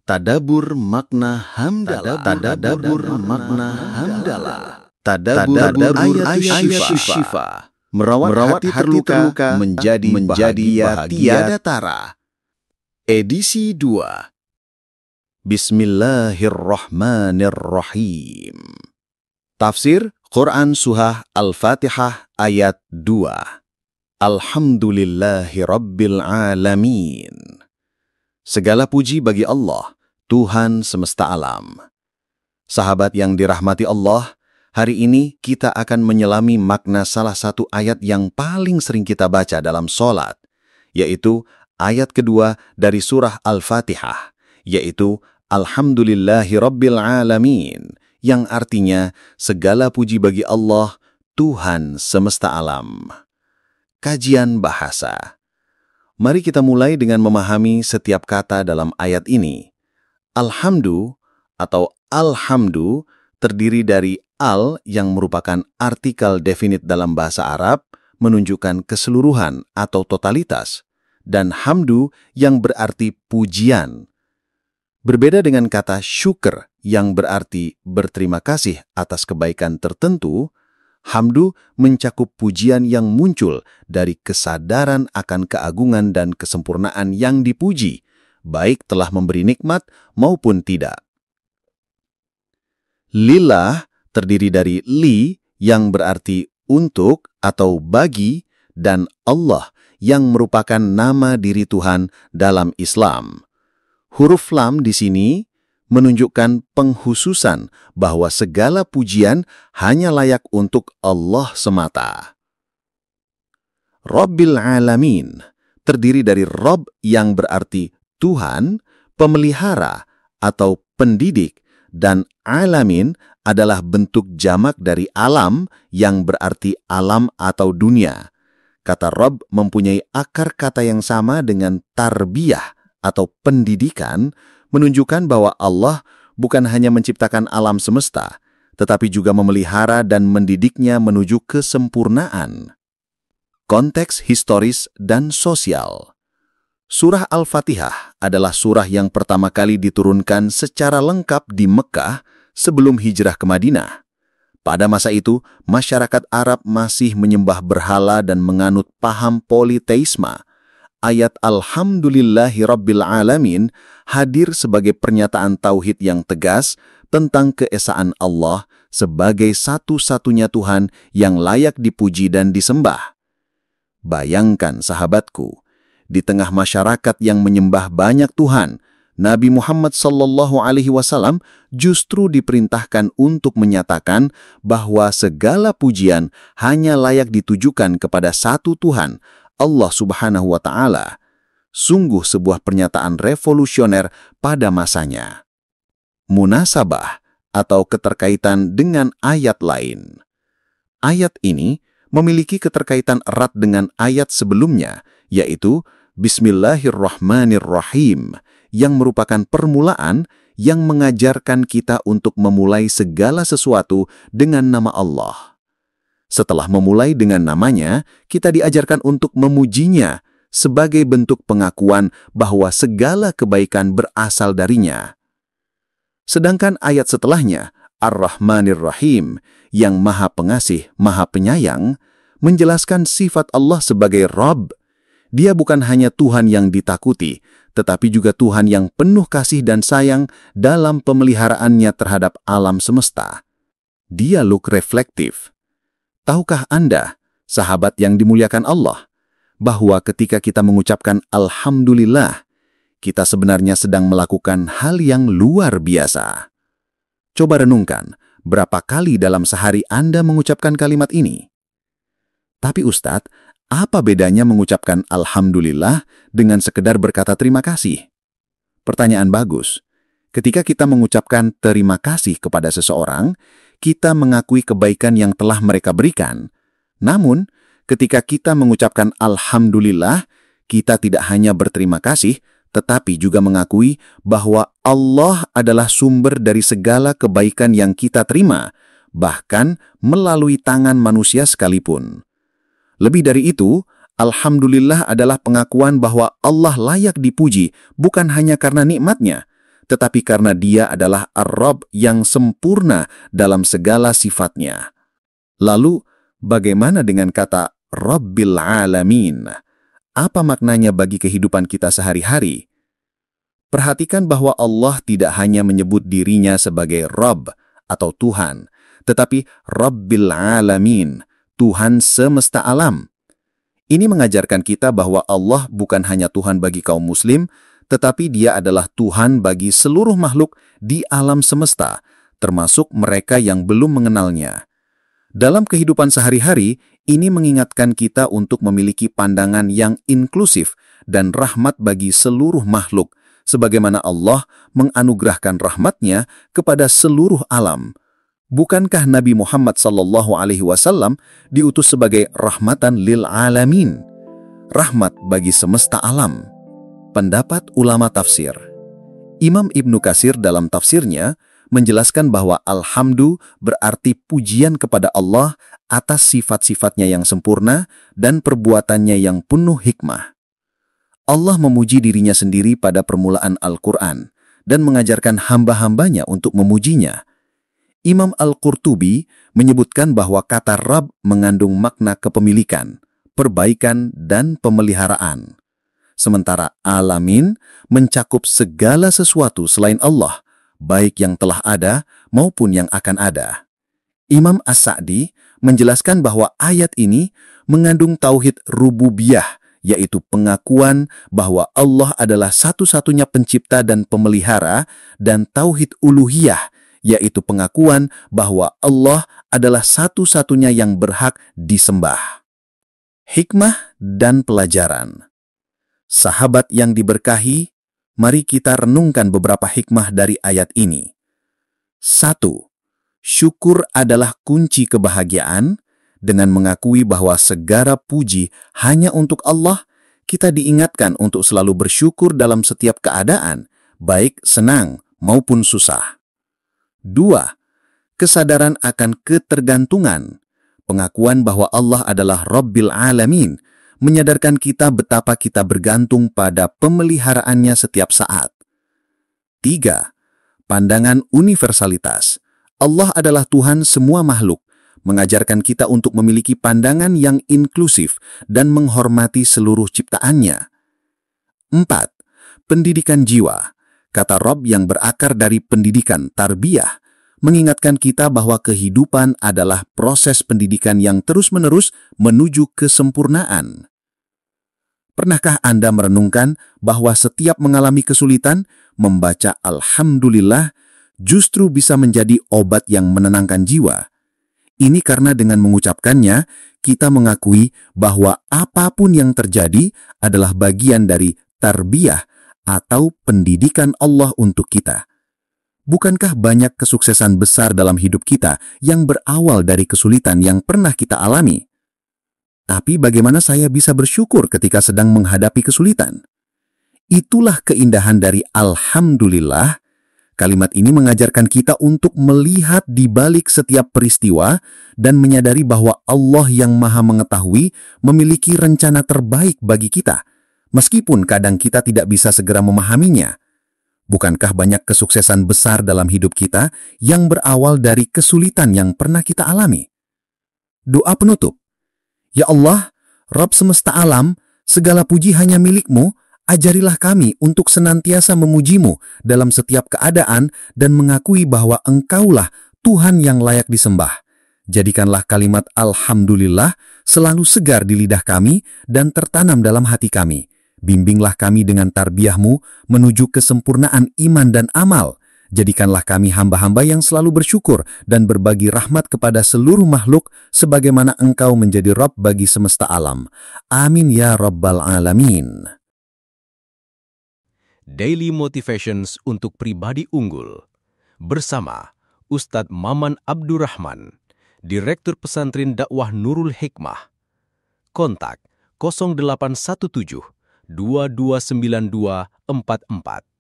Tadabur makna hamdalah. Tadabur makna hamdalah. Tadabur ayat syifa. Merawat hati terluka menjadi bahagia tiada tara. Edisi 2. Bismillahirrahmanirrahim. Tafsir Quran Surah Al-Fatihah ayat 2. Alhamdulillahi Rabbil Alamin. Segala puji bagi Allah, Tuhan semesta alam. Sahabat yang dirahmati Allah, hari ini kita akan menyelami makna salah satu ayat yang paling sering kita baca dalam sholat, yaitu ayat kedua dari surah Al-Fatihah, yaitu Alhamdulillahi Rabbil Alamin, yang artinya segala puji bagi Allah, Tuhan semesta alam. Kajian bahasa. Mari kita mulai dengan memahami setiap kata dalam ayat ini. Alhamdu atau alhamdu terdiri dari al yang merupakan artikel definite dalam bahasa Arab, menunjukkan keseluruhan atau totalitas, dan hamdu yang berarti pujian. Berbeda dengan kata syukur yang berarti berterima kasih atas kebaikan tertentu, hamdu mencakup pujian yang muncul dari kesadaran akan keagungan dan kesempurnaan yang dipuji, baik telah memberi nikmat maupun tidak. Lillah terdiri dari li yang berarti untuk atau bagi, dan Allah yang merupakan nama diri Tuhan dalam Islam. Huruf lam di sini menunjukkan penghususan bahwa segala pujian hanya layak untuk Allah semata. Rabbil Alamin terdiri dari Rabb yang berarti Tuhan, pemelihara atau pendidik, dan alamin adalah bentuk jamak dari alam yang berarti alam atau dunia. Kata Rabb mempunyai akar kata yang sama dengan tarbiyah atau pendidikan, menunjukkan bahwa Allah bukan hanya menciptakan alam semesta, tetapi juga memelihara dan mendidiknya menuju kesempurnaan. Konteks historis dan sosial. Surah Al-Fatihah adalah surah yang pertama kali diturunkan secara lengkap di Mekah sebelum hijrah ke Madinah. Pada masa itu, masyarakat Arab masih menyembah berhala dan menganut paham politeisme. Ayat Alhamdulillahi Rabbil Alamin hadir sebagai pernyataan tauhid yang tegas tentang keesaan Allah sebagai satu-satunya Tuhan yang layak dipuji dan disembah. Bayangkan sahabatku, di tengah masyarakat yang menyembah banyak Tuhan, Nabi Muhammad SAW justru diperintahkan untuk menyatakan bahwa segala pujian hanya layak ditujukan kepada satu Tuhan, Allah Subhanahu wa Ta'ala. Sungguh sebuah pernyataan revolusioner pada masanya. Munasabah atau keterkaitan dengan ayat lain. Ayat ini memiliki keterkaitan erat dengan ayat sebelumnya, yaitu Bismillahirrahmanirrahim, yang merupakan permulaan yang mengajarkan kita untuk memulai segala sesuatu dengan nama Allah. Setelah memulai dengan namanya, kita diajarkan untuk memujinya sebagai bentuk pengakuan bahwa segala kebaikan berasal darinya. Sedangkan ayat setelahnya, Ar-Rahmanir-Rahim, yang Maha Pengasih, Maha Penyayang, menjelaskan sifat Allah sebagai Rabb. Dia bukan hanya Tuhan yang ditakuti, tetapi juga Tuhan yang penuh kasih dan sayang dalam pemeliharaannya terhadap alam semesta. Dialog reflektif. Tahukah Anda, sahabat yang dimuliakan Allah, bahwa ketika kita mengucapkan Alhamdulillah, kita sebenarnya sedang melakukan hal yang luar biasa. Coba renungkan, berapa kali dalam sehari Anda mengucapkan kalimat ini? Tapi Ustadz, apa bedanya mengucapkan Alhamdulillah dengan sekedar berkata terima kasih? Pertanyaan bagus. Ketika kita mengucapkan terima kasih kepada seseorang, kita mengakui kebaikan yang telah mereka berikan. Namun, ketika kita mengucapkan Alhamdulillah, kita tidak hanya berterima kasih, tetapi juga mengakui bahwa Allah adalah sumber dari segala kebaikan yang kita terima, bahkan melalui tangan manusia sekalipun. Lebih dari itu, Alhamdulillah adalah pengakuan bahwa Allah layak dipuji bukan hanya karena nikmatnya, tetapi karena Dia adalah Ar-Rabb yang sempurna dalam segala sifatnya. Lalu, bagaimana dengan kata Rabbil Alamin? Apa maknanya bagi kehidupan kita sehari-hari? Perhatikan bahwa Allah tidak hanya menyebut dirinya sebagai Rabb atau Tuhan, tetapi Rabbil Alamin, Tuhan semesta alam. Ini mengajarkan kita bahwa Allah bukan hanya Tuhan bagi kaum muslim, tetapi Dia adalah Tuhan bagi seluruh makhluk di alam semesta, termasuk mereka yang belum mengenalnya. Dalam kehidupan sehari-hari, ini mengingatkan kita untuk memiliki pandangan yang inklusif dan rahmat bagi seluruh makhluk, sebagaimana Allah menganugerahkan rahmat-Nya kepada seluruh alam. Bukankah Nabi Muhammad SAW diutus sebagai rahmatan lil alamin, rahmat bagi semesta alam? Pendapat ulama tafsir. Imam Ibnu Katsir dalam tafsirnya menjelaskan bahwa alhamdu berarti pujian kepada Allah atas sifat-sifatnya yang sempurna dan perbuatannya yang penuh hikmah. Allah memuji dirinya sendiri pada permulaan Al-Quran dan mengajarkan hamba-hambanya untuk memujinya. Imam Al-Qurtubi menyebutkan bahwa kata Rabb mengandung makna kepemilikan, perbaikan, dan pemeliharaan. Sementara alamin mencakup segala sesuatu selain Allah, baik yang telah ada maupun yang akan ada. Imam As-Sa'di menjelaskan bahwa ayat ini mengandung tauhid rububiyah, yaitu pengakuan bahwa Allah adalah satu-satunya pencipta dan pemelihara, dan tauhid uluhiyah, yaitu pengakuan bahwa Allah adalah satu-satunya yang berhak disembah. Hikmah dan pelajaran. Sahabat yang diberkahi, mari kita renungkan beberapa hikmah dari ayat ini. 1. Syukur adalah kunci kebahagiaan. Dengan mengakui bahwa segala puji hanya untuk Allah, kita diingatkan untuk selalu bersyukur dalam setiap keadaan, baik senang maupun susah. 2. Kesadaran akan ketergantungan. Pengakuan bahwa Allah adalah Rabbil Alamin menyadarkan kita betapa kita bergantung pada pemeliharaannya setiap saat. 3. Pandangan universalitas. Allah adalah Tuhan semua makhluk, mengajarkan kita untuk memiliki pandangan yang inklusif dan menghormati seluruh ciptaannya. 4. Pendidikan jiwa. Kata Rabb yang berakar dari pendidikan tarbiyah mengingatkan kita bahwa kehidupan adalah proses pendidikan yang terus-menerus menuju kesempurnaan. Pernahkah Anda merenungkan bahwa setiap mengalami kesulitan, membaca Alhamdulillah justru bisa menjadi obat yang menenangkan jiwa? Ini karena dengan mengucapkannya, kita mengakui bahwa apapun yang terjadi adalah bagian dari tarbiyah atau pendidikan Allah untuk kita. Bukankah banyak kesuksesan besar dalam hidup kita yang berawal dari kesulitan yang pernah kita alami? Tapi bagaimana saya bisa bersyukur ketika sedang menghadapi kesulitan? Itulah keindahan dari Alhamdulillah. Kalimat ini mengajarkan kita untuk melihat di balik setiap peristiwa dan menyadari bahwa Allah yang Maha Mengetahui memiliki rencana terbaik bagi kita, meskipun kadang kita tidak bisa segera memahaminya. Bukankah banyak kesuksesan besar dalam hidup kita yang berawal dari kesulitan yang pernah kita alami? Doa penutup. Ya Allah, Rabb semesta alam, segala puji hanya milik-Mu. Ajarilah kami untuk senantiasa memuji-Mu dalam setiap keadaan dan mengakui bahwa Engkaulah Tuhan yang layak disembah. Jadikanlah kalimat Alhamdulillah selalu segar di lidah kami dan tertanam dalam hati kami. Bimbinglah kami dengan tarbiyah-Mu menuju kesempurnaan iman dan amal. Jadikanlah kami hamba-hamba yang selalu bersyukur dan berbagi rahmat kepada seluruh makhluk sebagaimana Engkau menjadi Rabb bagi semesta alam. Amin ya Rabbal Alamin. Daily Motivations untuk Pribadi Unggul bersama Ustadz Maman Abdurrahman, Direktur Pesantren Dakwah Nurul Hikmah. Kontak 0817 229244.